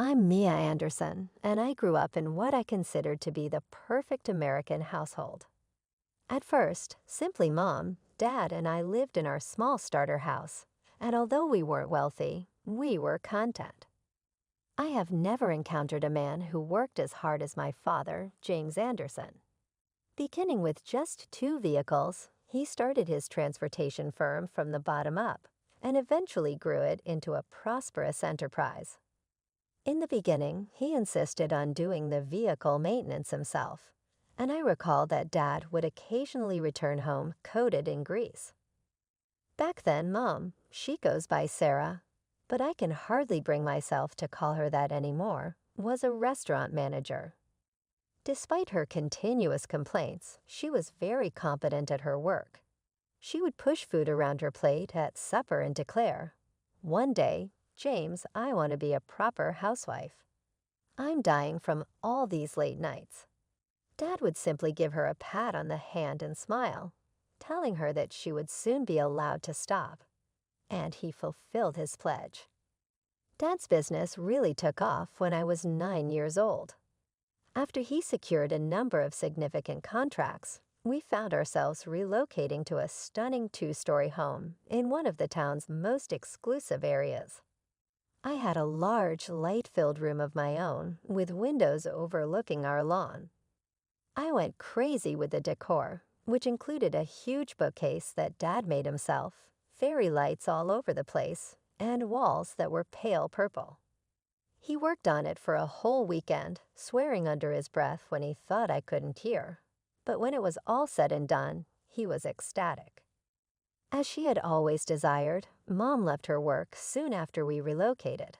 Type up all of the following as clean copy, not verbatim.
I'm Mia Anderson, and I grew up in what I considered to be the perfect American household. At first, simply Mom, Dad, and I lived in our small starter house, and although we weren't wealthy, we were content. I have never encountered a man who worked as hard as my father, James Anderson. Beginning with just two vehicles, he started his transportation firm from the bottom up and eventually grew it into a prosperous enterprise. In the beginning, he insisted on doing the vehicle maintenance himself, and I recall that Dad would occasionally return home coated in grease. Back then, Mom, she goes by Sarah, but I can hardly bring myself to call her that anymore, was a restaurant manager. Despite her continuous complaints, she was very competent at her work. She would push food around her plate at supper and declare, "One day, James, I want to be a proper housewife. I'm dying from all these late nights." Dad would simply give her a pat on the hand and smile, telling her that she would soon be allowed to stop. And he fulfilled his pledge. Dad's business really took off when I was 9 years old. After he secured a number of significant contracts, we found ourselves relocating to a stunning two-story home in one of the town's most exclusive areas. I had a large, light-filled room of my own with windows overlooking our lawn. I went crazy with the decor, which included a huge bookcase that Dad made himself, fairy lights all over the place, and walls that were pale purple. He worked on it for a whole weekend, swearing under his breath when he thought I couldn't hear. But when it was all said and done, he was ecstatic. As she had always desired, Mom left her work soon after we relocated.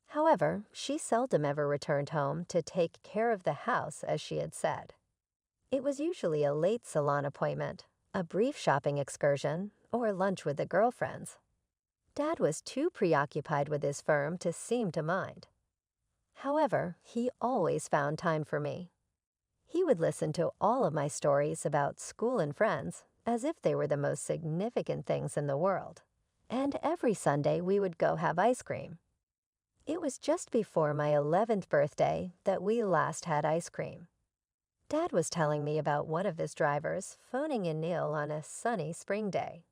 However, she seldom ever returned home to take care of the house as she had said. It was usually a late salon appointment, a brief shopping excursion, or lunch with the girlfriends. Dad was too preoccupied with his firm to seem to mind. However, he always found time for me. He would listen to all of my stories about school and friends as if they were the most significant things in the world. And every Sunday we would go have ice cream. It was just before my 11th birthday that we last had ice cream. Dad was telling me about one of his drivers phoning in ill on a sunny spring day.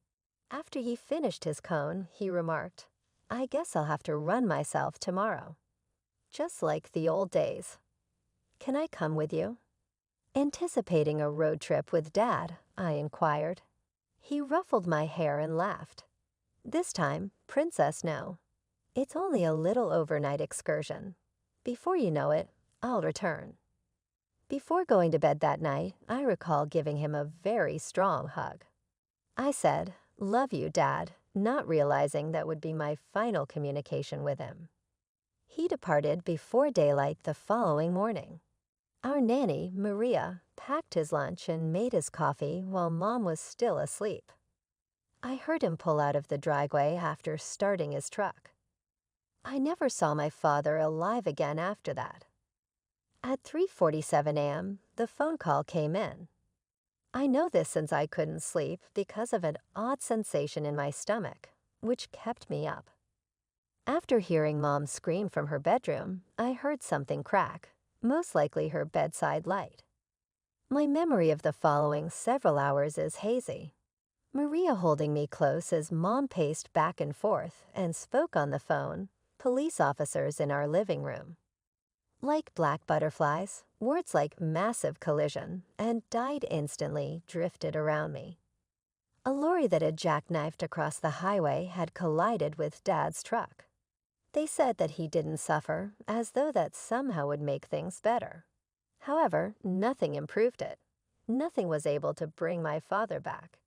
After he finished his cone, he remarked, "I guess I'll have to run myself tomorrow." Just like the old days. "Can I come with you?" Anticipating a road trip with Dad, I inquired. He ruffled my hair and laughed. "This time, Princess, no. It's only a little overnight excursion. Before you know it, I'll return." Before going to bed that night, I recall giving him a very strong hug. I said, "Love you, Dad," not realizing that would be my final communication with him. He departed before daylight the following morning. Our nanny, Maria, packed his lunch and made his coffee while Mom was still asleep. I heard him pull out of the driveway after starting his truck. I never saw my father alive again after that. At 3:47 a.m., the phone call came in. I know this since I couldn't sleep because of an odd sensation in my stomach, which kept me up. After hearing Mom scream from her bedroom, I heard something crack, most likely her bedside light. My memory of the following several hours is hazy. Maria holding me close as Mom paced back and forth and spoke on the phone, police officers in our living room. Like black butterflies, words like massive collision and died instantly drifted around me. A lorry that had jackknifed across the highway had collided with Dad's truck. They said that he didn't suffer, as though that somehow would make things better. However, nothing improved it. Nothing was able to bring my father back.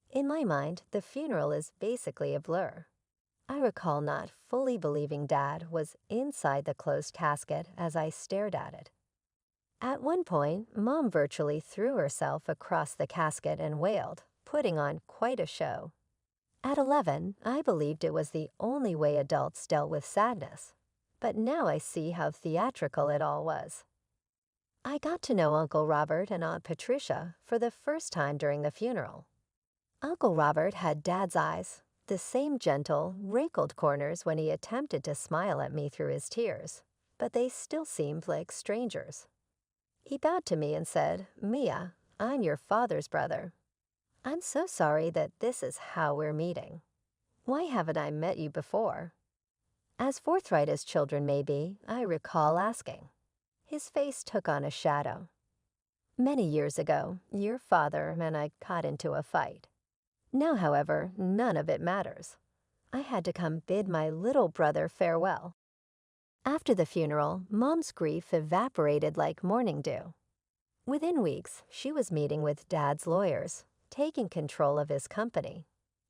In my mind, the funeral is basically a blur. I recall not fully believing Dad was inside the closed casket as I stared at it. At one point, Mom virtually threw herself across the casket and wailed, putting on quite a show. At 11, I believed it was the only way adults dealt with sadness, but now I see how theatrical it all was. I got to know Uncle Robert and Aunt Patricia for the first time during the funeral. Uncle Robert had Dad's eyes, The same gentle, wrinkled corners when he attempted to smile at me through his tears, but they still seemed like strangers. He bowed to me and said, "Mia, I'm your father's brother. I'm so sorry that this is how we're meeting. Why haven't I met you before?" As forthright as children may be, I recall asking. His face took on a shadow. "Many years ago, your father and I got into a fight. Now, however, none of it matters. I had to come bid my little brother farewell." After the funeral, Mom's grief evaporated like morning dew. Within weeks, she was meeting with Dad's lawyers, taking control of his company,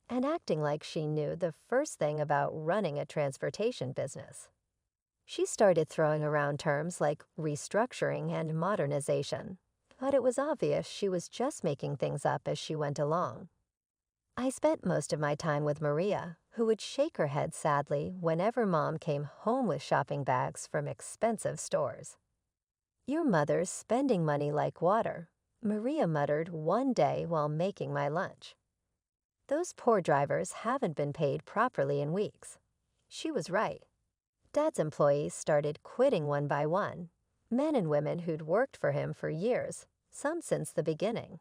and acting like she knew the first thing about running a transportation business. She started throwing around terms like restructuring and modernization, but it was obvious she was just making things up as she went along. I spent most of my time with Maria, who would shake her head sadly whenever Mom came home with shopping bags from expensive stores. "Your mother's spending money like water," Maria muttered one day while making my lunch. "Those poor drivers haven't been paid properly in weeks." She was right. Dad's employees started quitting one by one, men and women who'd worked for him for years, some since the beginning.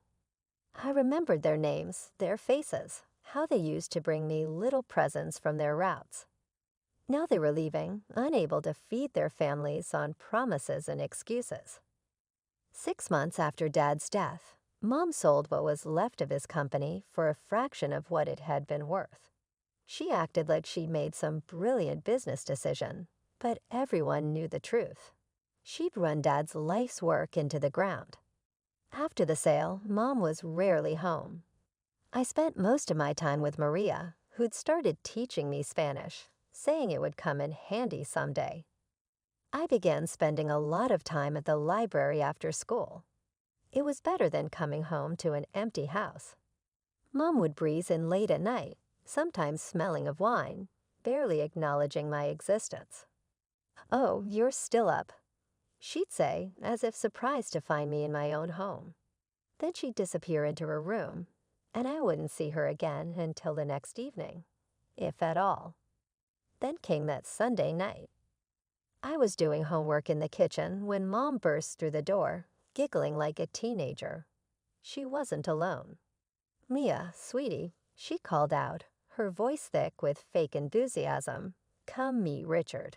I remembered their names, their faces, how they used to bring me little presents from their routes. Now they were leaving, unable to feed their families on promises and excuses. 6 months after Dad's death, Mom sold what was left of his company for a fraction of what it had been worth. She acted like she'd made some brilliant business decision, but everyone knew the truth. She'd run Dad's life's work into the ground. After the sale, Mom was rarely home. I spent most of my time with Maria, who'd started teaching me Spanish, saying it would come in handy someday. I began spending a lot of time at the library after school. It was better than coming home to an empty house. Mom would breeze in late at night, sometimes smelling of wine, barely acknowledging my existence. "Oh, you're still up," she'd say, as if surprised to find me in my own home. Then she'd disappear into her room, and I wouldn't see her again until the next evening, if at all. Then came that Sunday night. I was doing homework in the kitchen when Mom burst through the door, giggling like a teenager. She wasn't alone. "Mia, sweetie," she called out, her voice thick with fake enthusiasm, "come meet Richard."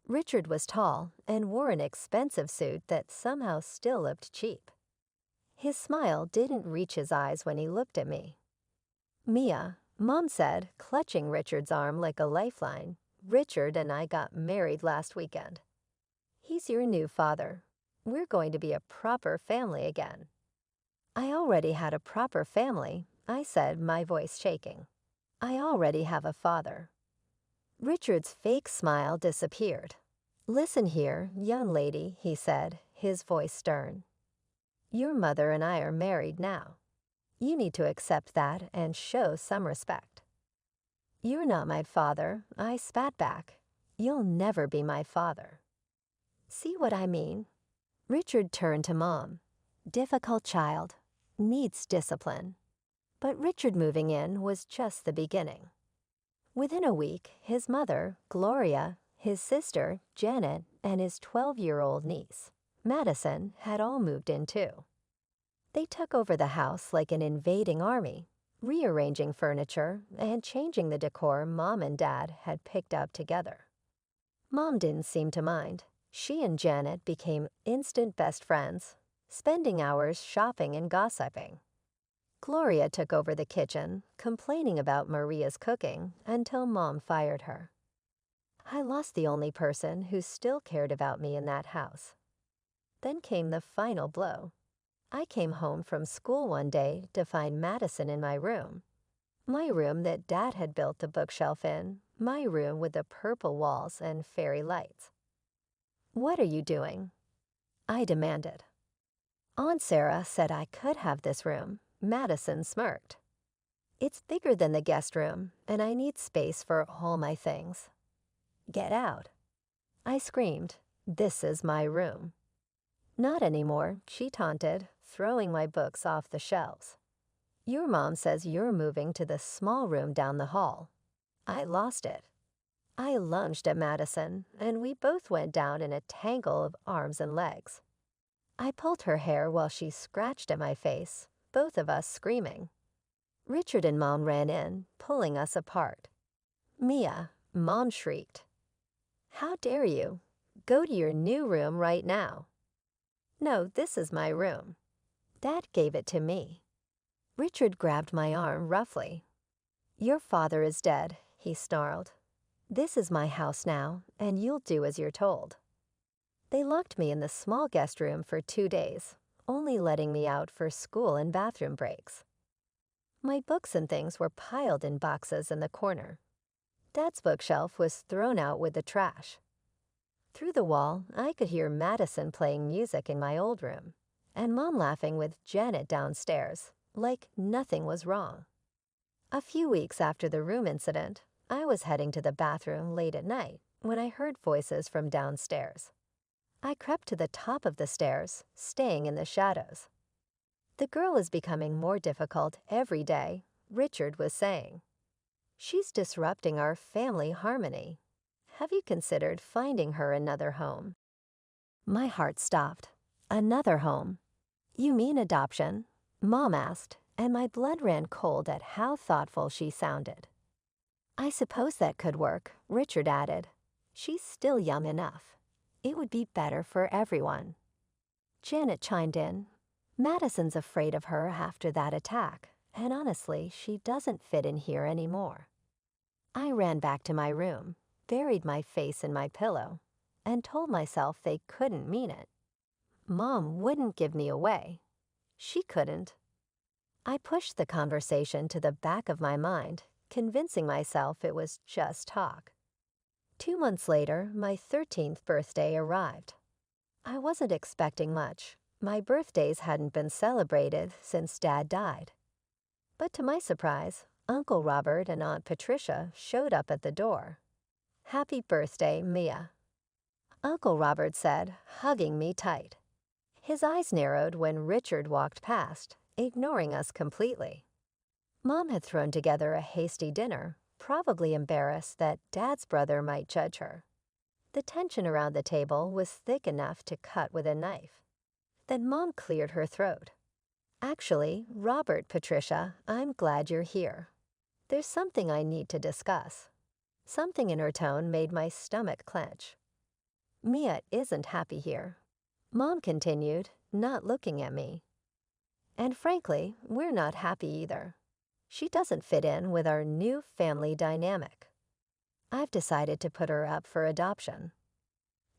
Richard was tall and wore an expensive suit that somehow still looked cheap. His smile didn't reach his eyes when he looked at me. "Mia," Mom said, clutching Richard's arm like a lifeline, "Richard and I got married last weekend. He's your new father. We're going to be a proper family again." "I already had a proper family," I said, my voice shaking. "I already have a father." Richard's fake smile disappeared. "Listen here, young lady," he said, his voice stern. "Your mother and I are married now. You need to accept that and show some respect." "You're not my father," I spat back. "You'll never be my father." "See what I mean?" Richard turned to Mom. "Difficult child. Needs discipline." But Richard moving in was just the beginning. Within a week, his mother, Gloria, his sister, Janet, and his 12-year-old niece, Madison, had all moved in too. They took over the house like an invading army, rearranging furniture and changing the decor Mom and Dad had picked up together. Mom didn't seem to mind. She and Janet became instant best friends, spending hours shopping and gossiping. Gloria took over the kitchen, complaining about Maria's cooking until Mom fired her. I lost the only person who still cared about me in that house. Then came the final blow. I came home from school one day to find Madison in my room that Dad had built the bookshelf in, my room with the purple walls and fairy lights. "What are you doing?" I demanded. "Aunt Sarah said I could have this room." Madison smirked. "It's bigger than the guest room, and I need space for all my things." "Get out." I screamed. "This is my room." "Not anymore," she taunted, throwing my books off the shelves. Your mom says you're moving to the small room down the hall. I lost it. I lunged at Madison, and we both went down in a tangle of arms and legs. I pulled her hair while she scratched at my face, both of us screaming. Richard and Mom ran in, pulling us apart. Mia, Mom shrieked. How dare you? Go to your new room right now. No, this is my room. Dad gave it to me. Richard grabbed my arm roughly. Your father is dead, he snarled. This is my house now, and you'll do as you're told. They locked me in the small guest room for 2 days, only letting me out for school and bathroom breaks. My books and things were piled in boxes in the corner. Dad's bookshelf was thrown out with the trash. Through the wall, I could hear Madison playing music in my old room, and Mom laughing with Janet downstairs, like nothing was wrong. A few weeks after the room incident, I was heading to the bathroom late at night when I heard voices from downstairs. I crept to the top of the stairs, staying in the shadows. The girl is becoming more difficult every day, Richard was saying. She's disrupting our family harmony. Have you considered finding her another home? My heart stopped. Another home? You mean adoption? Mom asked, and my blood ran cold at how thoughtful she sounded. I suppose that could work, Richard added. She's still young enough. It would be better for everyone. Janet chimed in. Madison's afraid of her after that attack, and honestly, she doesn't fit in here anymore. I ran back to my room, buried my face in my pillow, and told myself they couldn't mean it. Mom wouldn't give me away. She couldn't. I pushed the conversation to the back of my mind, convincing myself it was just talk. 2 months later, my 13th birthday arrived. I wasn't expecting much. My birthdays hadn't been celebrated since Dad died. But to my surprise, Uncle Robert and Aunt Patricia showed up at the door. Happy birthday, Mia. Uncle Robert said, hugging me tight. His eyes narrowed when Richard walked past, ignoring us completely. Mom had thrown together a hasty dinner, probably embarrassed that Dad's brother might judge her. The tension around the table was thick enough to cut with a knife. Then Mom cleared her throat. Actually, Robert, Patricia, I'm glad you're here. There's something I need to discuss. Something in her tone made my stomach clench. Mia isn't happy here. Mom continued, not looking at me. And frankly, we're not happy either. She doesn't fit in with our new family dynamic. I've decided to put her up for adoption.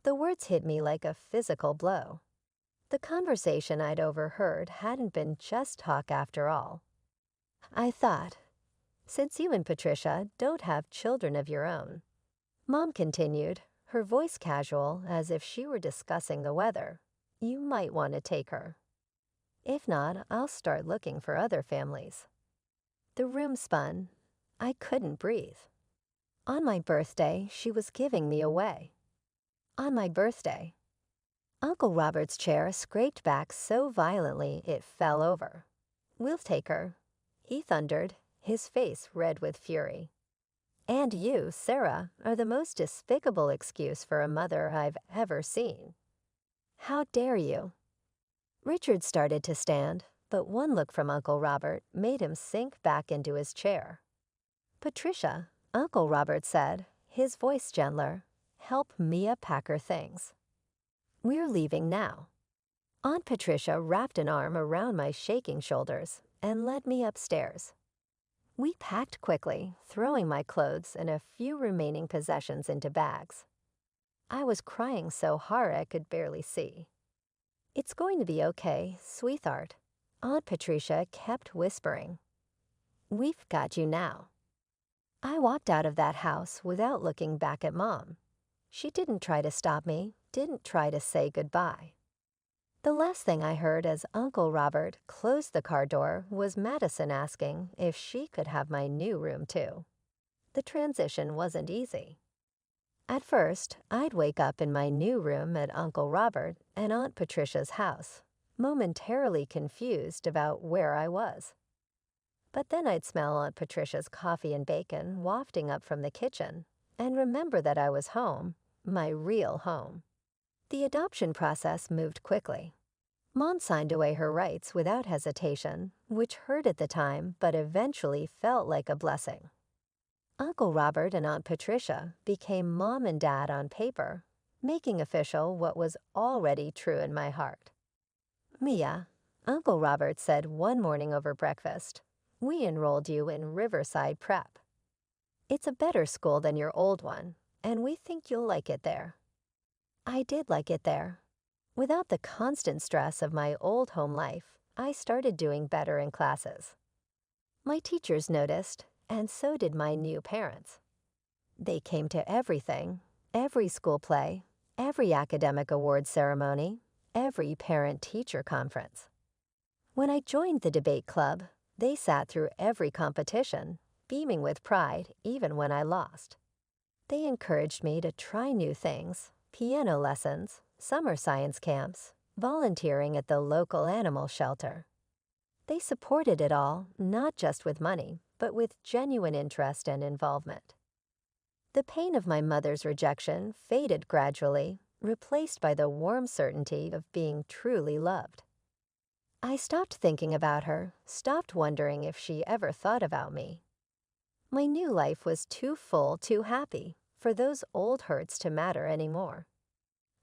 The words hit me like a physical blow. The conversation I'd overheard hadn't been just talk after all. I thought, since you and Patricia don't have children of your own, Mom continued, her voice casual as if she were discussing the weather, you might want to take her. If not, I'll start looking for other families. The room spun. I couldn't breathe. On my birthday, she was giving me away. On my birthday. Uncle Robert's chair scraped back so violently it fell over. We'll take her, he thundered, his face red with fury. And you, Sarah, are the most despicable excuse for a mother I've ever seen. How dare you? Richard started to stand, but one look from Uncle Robert made him sink back into his chair. Patricia, Uncle Robert said, his voice gentler, help Mia pack her things. We're leaving now. Aunt Patricia wrapped an arm around my shaking shoulders and led me upstairs. We packed quickly, throwing my clothes and a few remaining possessions into bags. I was crying so hard I could barely see. It's going to be okay, sweetheart, Aunt Patricia kept whispering. We've got you now. I walked out of that house without looking back at Mom. She didn't try to stop me, didn't try to say goodbye. The last thing I heard as Uncle Robert closed the car door was Madison asking if she could have my new room too. The transition wasn't easy. At first, I'd wake up in my new room at Uncle Robert and Aunt Patricia's house, momentarily confused about where I was. But then I'd smell Aunt Patricia's coffee and bacon wafting up from the kitchen and remember that I was home, my real home. The adoption process moved quickly. Mom signed away her rights without hesitation, which hurt at the time but eventually felt like a blessing. Uncle Robert and Aunt Patricia became Mom and Dad on paper, making official what was already true in my heart. Mia, Uncle Robert said one morning over breakfast, we enrolled you in Riverside Prep. It's a better school than your old one, and we think you'll like it there. I did like it there. Without the constant stress of my old home life, I started doing better in classes. My teachers noticed, and so did my new parents. They came to everything, every school play, every academic award ceremony, every parent-teacher conference. When I joined the debate club, they sat through every competition, beaming with pride even when I lost. They encouraged me to try new things, piano lessons, summer science camps, volunteering at the local animal shelter. They supported it all, not just with money, but with genuine interest and involvement. The pain of my mother's rejection faded gradually, replaced by the warm certainty of being truly loved. I stopped thinking about her, stopped wondering if she ever thought about me. My new life was too full, too happy, for those old hurts to matter anymore.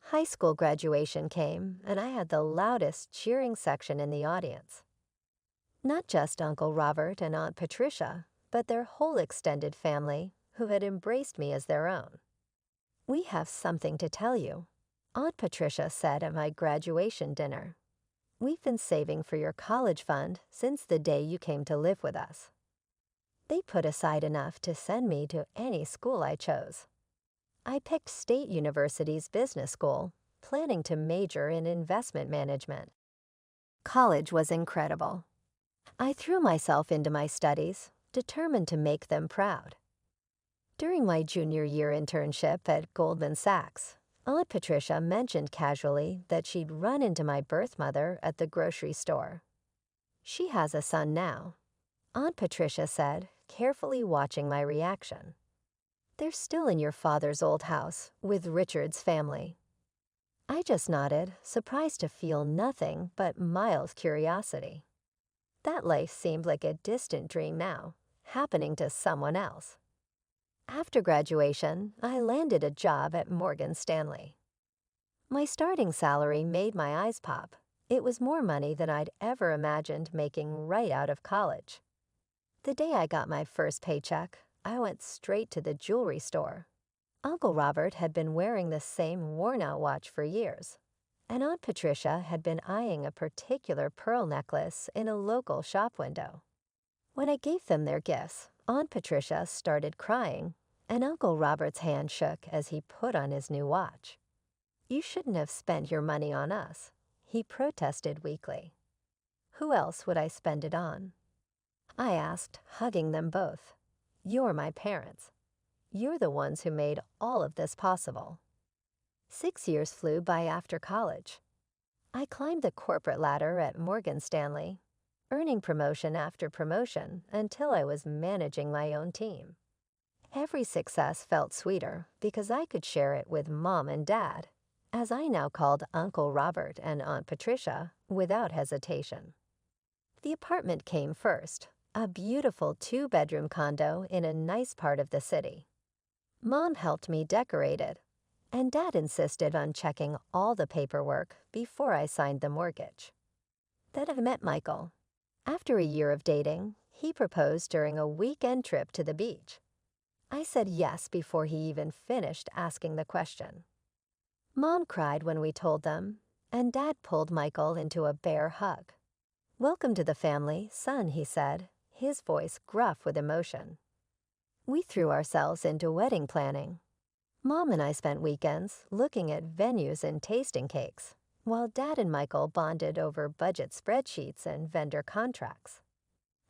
High school graduation came, and I had the loudest cheering section in the audience. Not just Uncle Robert and Aunt Patricia, but their whole extended family, who had embraced me as their own. We have something to tell you, Aunt Patricia said at my graduation dinner. We've been saving for your college fund since the day you came to live with us. They put aside enough to send me to any school I chose. I picked State University's business school, planning to major in investment management. College was incredible. I threw myself into my studies, determined to make them proud. During my junior year internship at Goldman Sachs, Aunt Patricia mentioned casually that she'd run into my birth mother at the grocery store. She has a son now, Aunt Patricia said, carefully watching my reaction. They're still in your father's old house, with Richard's family. I just nodded, surprised to feel nothing but mild curiosity. That life seemed like a distant dream now, happening to someone else. After graduation, I landed a job at Morgan Stanley. My starting salary made my eyes pop. It was more money than I'd ever imagined making right out of college. The day I got my first paycheck, I went straight to the jewelry store. Uncle Robert had been wearing the same worn-out watch for years, and Aunt Patricia had been eyeing a particular pearl necklace in a local shop window. When I gave them their gifts, Aunt Patricia started crying, and Uncle Robert's hand shook as he put on his new watch. You shouldn't have spent your money on us, he protested weakly. Who else would I spend it on? I asked, hugging them both. You're my parents. You're the ones who made all of this possible. 6 years flew by after college. I climbed the corporate ladder at Morgan Stanley, earning promotion after promotion until I was managing my own team. Every success felt sweeter because I could share it with Mom and Dad, as I now called Uncle Robert and Aunt Patricia, without hesitation. The apartment came first, a beautiful 2-bedroom condo in a nice part of the city. Mom helped me decorate it, and Dad insisted on checking all the paperwork before I signed the mortgage. Then I met Michael. After a year of dating, he proposed during a weekend trip to the beach. I said yes before he even finished asking the question. Mom cried when we told them, and Dad pulled Michael into a bear hug. Welcome to the family, son, he said, his voice gruff with emotion. We threw ourselves into wedding planning. Mom and I spent weekends looking at venues and tasting cakes, while Dad and Michael bonded over budget spreadsheets and vendor contracts.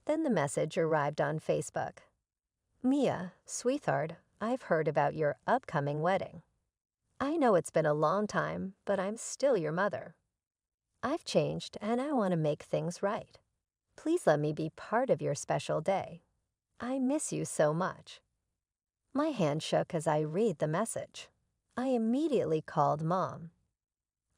Then the message arrived on Facebook. Mia, sweetheart, I've heard about your upcoming wedding. I know it's been a long time, but I'm still your mother. I've changed and I want to make things right. Please let me be part of your special day. I miss you so much. My hand shook as I read the message. I immediately called Mom.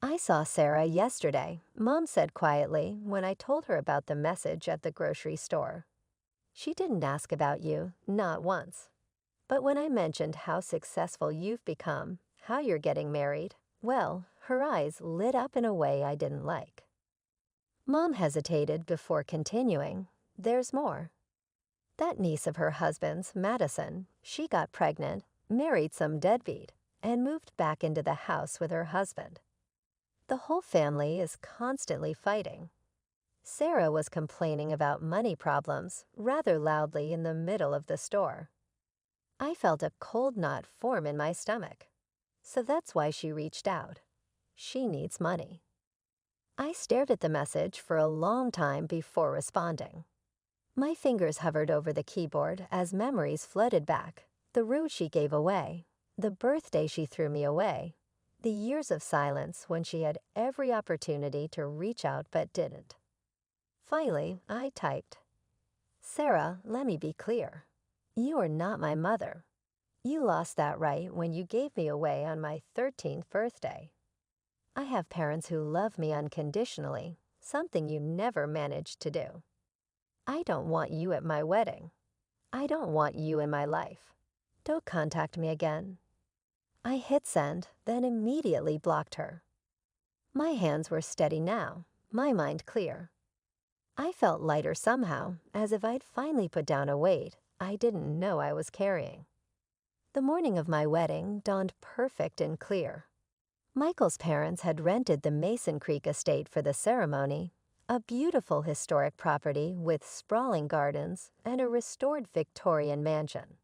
I saw Sarah yesterday, Mom said quietly when I told her about the message at the grocery store. She didn't ask about you, not once. But when I mentioned how successful you've become, how you're getting married, well, her eyes lit up in a way I didn't like. Mom hesitated before continuing. There's more. That niece of her husband's, Madison, she got pregnant, married some deadbeat, and moved back into the house with her husband. The whole family is constantly fighting. Sarah was complaining about money problems rather loudly in the middle of the store. I felt a cold knot form in my stomach. So that's why she reached out. She needs money. I stared at the message for a long time before responding. My fingers hovered over the keyboard as memories flooded back. The rue she gave away, the birthday she threw me away, the years of silence when she had every opportunity to reach out but didn't. Finally, I typed, Sarah, let me be clear. You are not my mother. You lost that right when you gave me away on my 13th birthday. I have parents who love me unconditionally, something you never managed to do. I don't want you at my wedding. I don't want you in my life. Don't contact me again. I hit send, then immediately blocked her. My hands were steady now, my mind clear. I felt lighter somehow, as if I'd finally put down a weight I didn't know I was carrying. The morning of my wedding dawned perfect and clear. Michael's parents had rented the Mason Creek estate for the ceremony, a beautiful historic property with sprawling gardens and a restored Victorian mansion.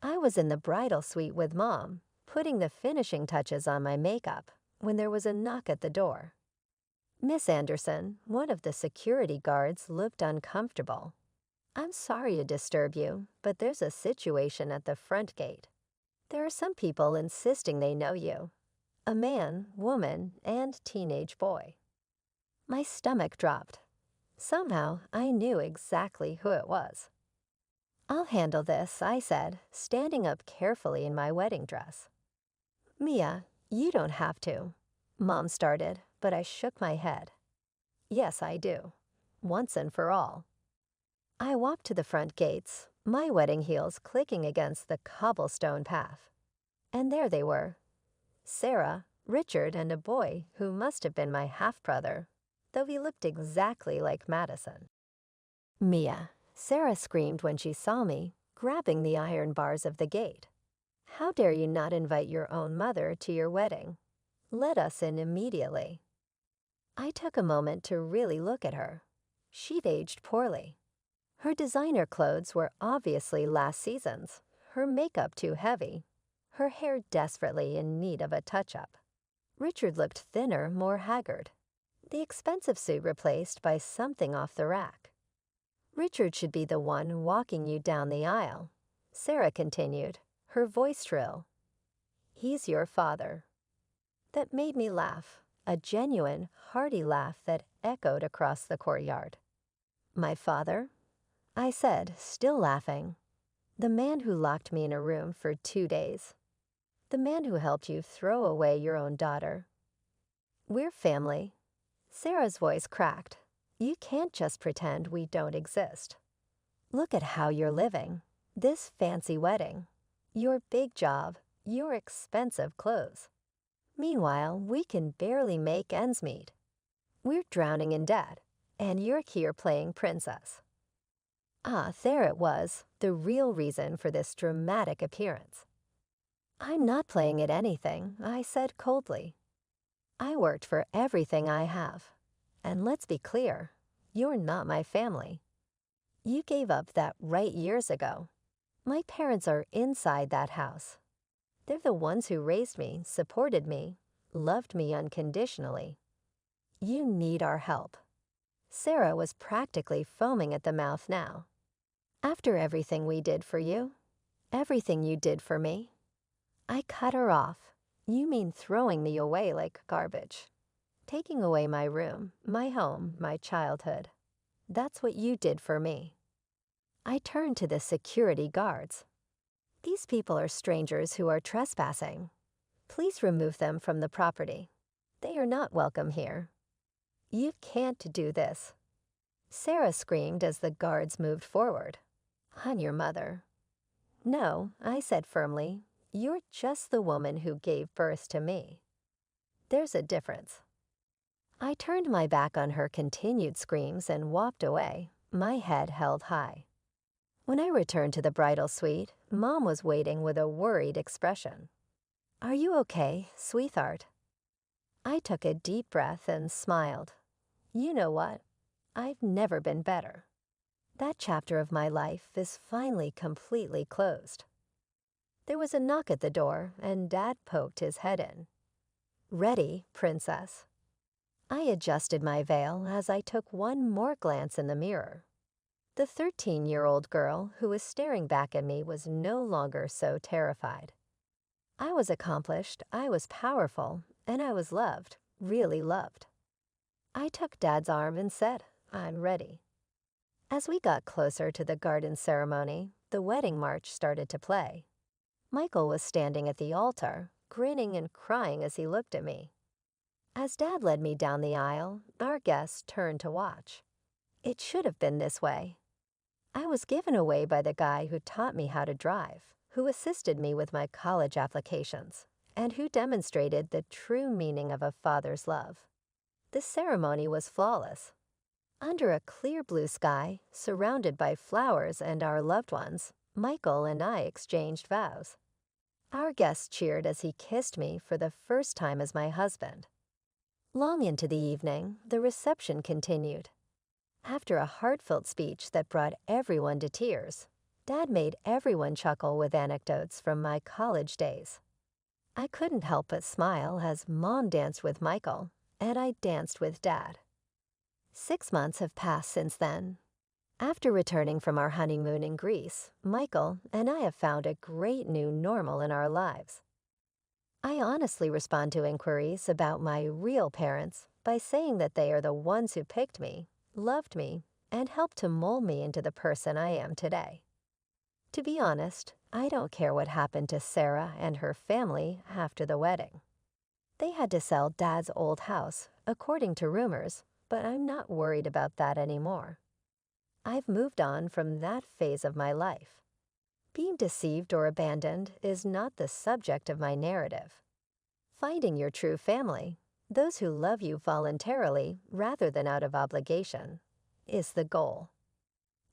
I was in the bridal suite with Mom, putting the finishing touches on my makeup, when there was a knock at the door. Miss Anderson, one of the security guards, looked uncomfortable. I'm sorry to disturb you, but there's a situation at the front gate. There are some people insisting they know you. A man, woman, and teenage boy. My stomach dropped. Somehow, I knew exactly who it was. I'll handle this, I said, standing up carefully in my wedding dress. Mia, you don't have to. Mom started, but I shook my head. Yes, I do. Once and for all. I walked to the front gates, my wedding heels clicking against the cobblestone path. And there they were. Sarah, Richard, and a boy who must have been my half-brother, though he looked exactly like Madison. Mia, Sarah screamed when she saw me, grabbing the iron bars of the gate. How dare you not invite your own mother to your wedding? Let us in immediately. I took a moment to really look at her. She'd aged poorly. Her designer clothes were obviously last season's, her makeup too heavy, her hair desperately in need of a touch-up. Richard looked thinner, more haggard, the expensive suit replaced by something off the rack. Richard should be the one walking you down the aisle, Sarah continued, her voice shrill. He's your father. That made me laugh, a genuine, hearty laugh that echoed across the courtyard. My father? I said, still laughing. The man who locked me in a room for 2 days. The man who helped you throw away your own daughter. We're family. Sarah's voice cracked. You can't just pretend we don't exist. Look at how you're living. This fancy wedding. Your big job. Your expensive clothes. Meanwhile, we can barely make ends meet. We're drowning in debt, and you're here playing princess. Ah, there it was, the real reason for this dramatic appearance. I'm not playing at anything, I said coldly. I worked for everything I have. And let's be clear, you're not my family. You gave up that right years ago. My parents are inside that house. They're the ones who raised me, supported me, loved me unconditionally. You need our help. Sarah was practically foaming at the mouth now. After everything we did for you, everything you did for me. I cut her off. You mean throwing me away like garbage. Taking away my room, my home, my childhood. That's what you did for me. I turned to the security guards. These people are strangers who are trespassing. Please remove them from the property. They are not welcome here. You can't do this. Sarah screamed as the guards moved forward. On your mother. No, I said firmly, you're just the woman who gave birth to me. There's a difference. I turned my back on her continued screams and walked away, my head held high. When I returned to the bridal suite, Mom was waiting with a worried expression. Are you okay, sweetheart? I took a deep breath and smiled. You know what? I've never been better. That chapter of my life is finally completely closed. There was a knock at the door, and Dad poked his head in. Ready, princess. I adjusted my veil as I took one more glance in the mirror. The 13-year-old girl who was staring back at me was no longer so terrified. I was accomplished, I was powerful, and I was loved, really loved. I took Dad's arm and said, I'm ready. As we got closer to the garden ceremony, the wedding march started to play. Michael was standing at the altar, grinning and crying as he looked at me. As Dad led me down the aisle, our guests turned to watch. It should have been this way. I was given away by the guy who taught me how to drive, who assisted me with my college applications, and who demonstrated the true meaning of a father's love. The ceremony was flawless. Under a clear blue sky, surrounded by flowers and our loved ones, Michael and I exchanged vows. Our guests cheered as he kissed me for the first time as my husband. Long into the evening, the reception continued. After a heartfelt speech that brought everyone to tears, Dad made everyone chuckle with anecdotes from my college days. I couldn't help but smile as Mom danced with Michael, and I danced with Dad. 6 months have passed since then. After returning from our honeymoon in Greece, Michael and I have found a great new normal in our lives. I honestly respond to inquiries about my real parents by saying that they are the ones who picked me, loved me, and helped to mold me into the person I am today. To be honest, I don't care what happened to Sarah and her family after the wedding. They had to sell Dad's old house, according to rumors, but I'm not worried about that anymore. I've moved on from that phase of my life. Being deceived or abandoned is not the subject of my narrative. Finding your true family, those who love you voluntarily rather than out of obligation, is the goal.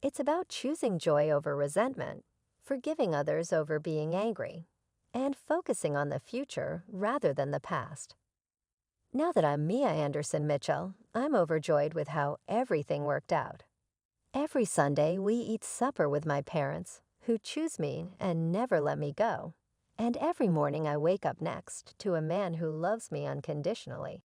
It's about choosing joy over resentment, forgiving others over being angry, and focusing on the future rather than the past. Now that I'm Mia Anderson Mitchell, I'm overjoyed with how everything worked out. Every Sunday, we eat supper with my parents, who choose me and never let me go. And every morning I wake up next to a man who loves me unconditionally.